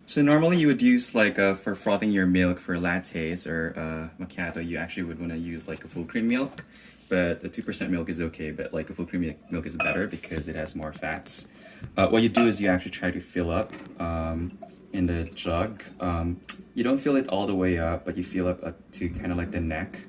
So normally you would use like for frothing your milk for lattes or macchiato, you actually would want to use like a full cream milk, but the 2% milk is okay, but like a full cream milk is better because it has more fats. What you do is you actually try to fill up in the jug. You don't fill it all the way up, but you fill up to kind of like the neck,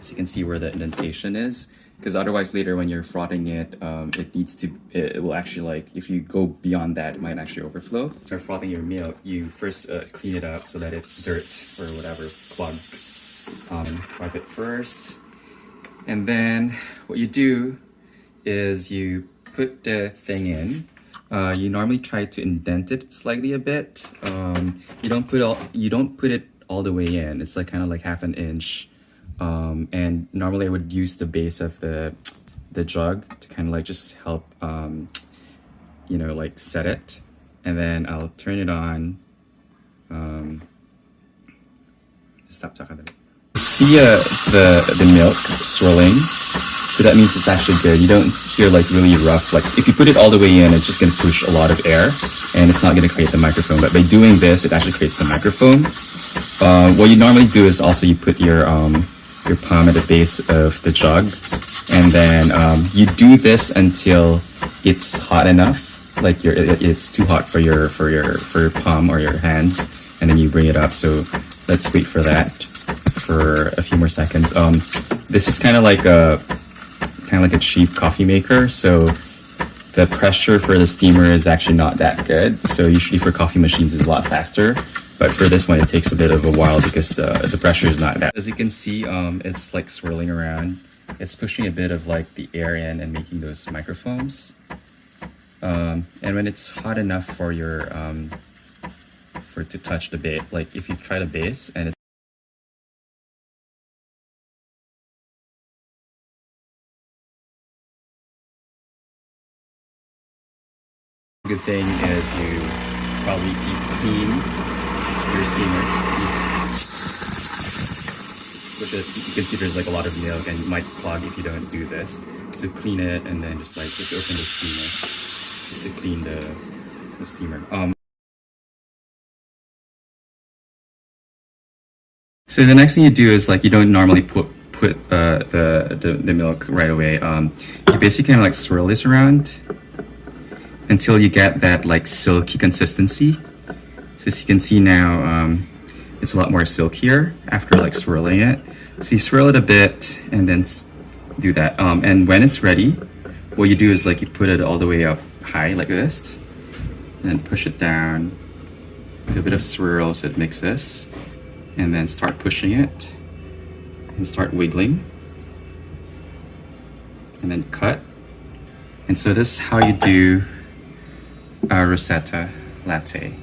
so you can see where the indentation is. Because otherwise later when you're frothing it, it will actually like, if you go beyond that, it might actually overflow. If you're frothing your milk, you first clean it up so that it's dirt or whatever, clog. Wipe it first. And then what you do is you put the thing in. You normally try to indent it slightly a bit. You don't put it all the way in. It's like kind of like half an inch. And normally I would use the base of the jug to kind of like just help you know, like set it, and then I'll turn it on. Stop talking. See the milk swirling, so that means it's actually good. You don't hear like really rough, like if you put it all the way in, it's just going to push a lot of air and it's not going to create the microfoam, but by doing this it actually creates the microfoam. What you normally do is also you put your palm at the base of the jug, and then you do this until it's hot enough, like it's too hot for your palm or your hands, and then you bring it up. So let's wait for that for a few more seconds. This is kind of like a cheap coffee maker, so the pressure for the steamer is actually not that good. So usually for coffee machines it's a lot faster. But for this one, it takes a bit of a while because the pressure is not that. As you can see, it's like swirling around. It's pushing a bit of like the air in and making those microfoams. And when it's hot enough for your for it to touch the base, like if you try the base and it's good thing is you probably keep clean your steamer, which you can see there's like a lot of milk and it might clog if you don't do this. So clean it and then just open the steamer just to clean the steamer. So the next thing you do is like you don't normally put the milk right away. You basically kind of like swirl this around until you get that like silky consistency. So as you can see now, it's a lot more silkier after like swirling it. So you swirl it a bit and then do that. And when it's ready, what you do is like you put it all the way up high like this, and then push it down, do a bit of swirl so it mixes, and then start pushing it and start wiggling, and then cut. And so this is how you do a Rosetta latte.